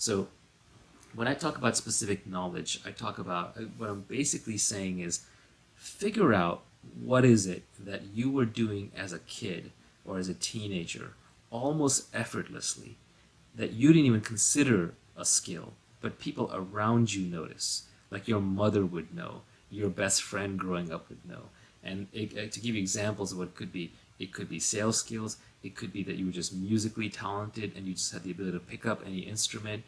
So when I talk about specific knowledge, I talk about what I'm basically saying is figure out what is it that you were doing as a kid or as a teenager almost effortlessly that you didn't even consider a skill, but people around you notice. Like your mother would know, your best friend growing up would know. And to give you examples of what it could be sales skills. It could be that you were just musically talented and you just had the ability to pick up any instrument.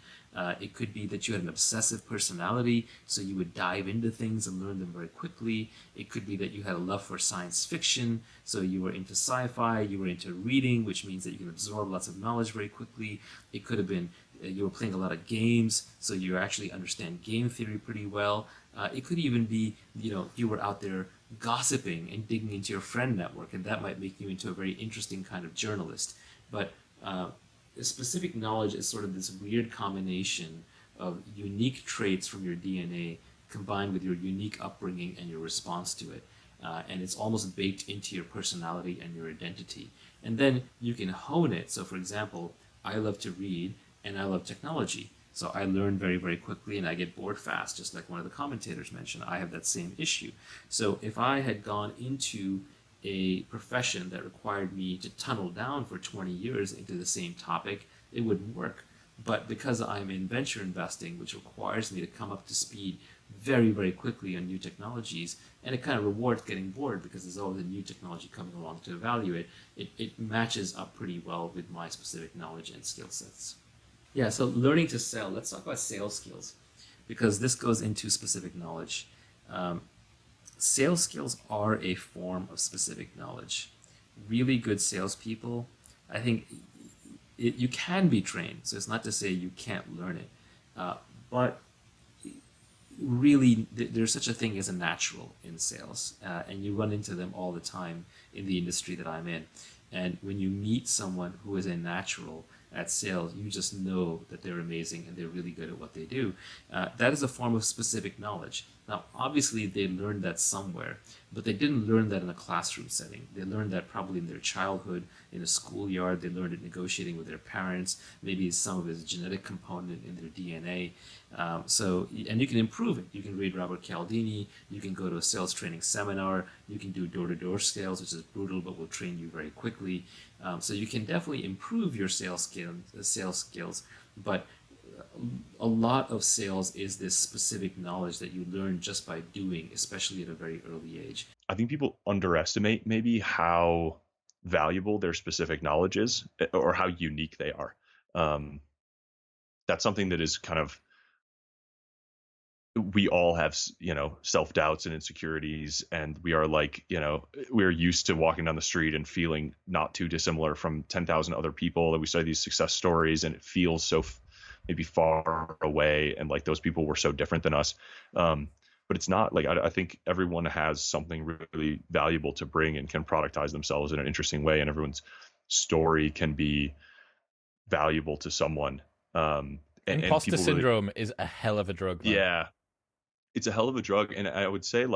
It could be that you had an obsessive personality, so you would dive into things and learn them very quickly. It could be that you had a love for science fiction, so you were into sci-fi, you were into reading, which means that you can absorb lots of knowledge very quickly. It could have been you were playing a lot of games, so you actually understand game theory pretty well. It could even be, you were out there gossiping and digging into your friend network, and that might make you into a very interesting kind of journalist. But specific knowledge is sort of this weird combination of unique traits from your DNA combined with your unique upbringing and your response to it. And it's almost baked into your personality and your identity. And then you can hone it. So, for example, I love to read and I love technology. So I learn very, very quickly and I get bored fast, just like one of the commentators mentioned. I have that same issue. So if I had gone into a profession that required me to tunnel down for 20 years into the same topic, it wouldn't work. But because I'm in venture investing, which requires me to come up to speed very, very quickly on new technologies, and it kind of rewards getting bored because there's always a new technology coming along to evaluate, it matches up pretty well with my specific knowledge and skill sets. Yeah, so learning to sell. Let's talk about sales skills because this goes into specific knowledge. Sales skills are a form of specific knowledge. Really good salespeople, I think you can be trained. So it's not to say you can't learn it, but really there's such a thing as a natural in sales, and you run into them all the time in the industry that I'm in. And when you meet someone who is a natural at sales, you just know that they're amazing and they're really good at what they do. That is a form of specific knowledge. Now, obviously, they learned that somewhere, but they didn't learn that in a classroom setting. They learned that probably in their childhood, in a schoolyard. They learned it negotiating with their parents. Maybe some of his genetic component in their DNA. And you can improve it. You can read Robert Cialdini. You can go to a sales training seminar. You can do door-to-door sales, which is brutal, but will train you very quickly. So you can definitely improve your sales skills, but a lot of sales is this specific knowledge that you learn just by doing, especially at a very early age. I think people underestimate maybe how valuable their specific knowledge is or how unique they are. That's something that is kind of, we all have, self-doubts and insecurities, and we are we're used to walking down the street and feeling not too dissimilar from 10,000 other people, and we study these success stories and it feels so maybe far away, and like those people were so different than us. But it's not. I think everyone has something really valuable to bring and can productize themselves in an interesting way, and everyone's story can be valuable to someone. Imposter syndrome is a hell of a drug, man. Yeah, it's a hell of a drug. And I would say,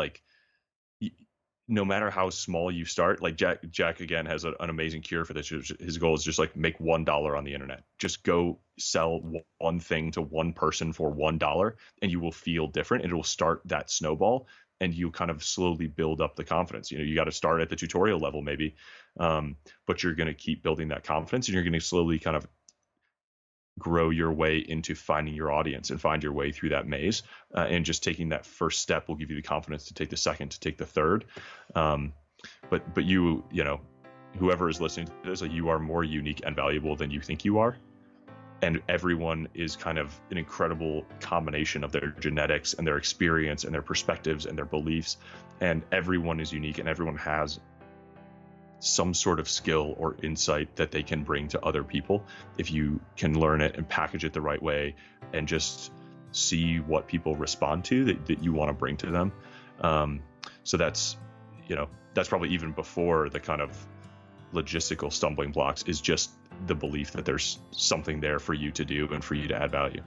no matter how small you start, like Jack again has an amazing cure for this. His goal is just make $1 on the internet. Just go sell one thing to one person for $1, and you will feel different. And it will start that snowball, and you kind of slowly build up the confidence. You got to start at the tutorial level maybe, but you're going to keep building that confidence, and you're going to slowly kind of grow your way into finding your audience and find your way through that maze. And just taking that first step will give you the confidence to take the second, to take the third. But you whoever is listening to this, you are more unique and valuable than you think you are. And everyone is kind of an incredible combination of their genetics and their experience and their perspectives and their beliefs. And everyone is unique, and everyone has some sort of skill or insight that they can bring to other people if you can learn it and package it the right way and just see what people respond to that you want to bring to them. So that's probably even before the kind of logistical stumbling blocks, is just the belief that there's something there for you to do and for you to add value.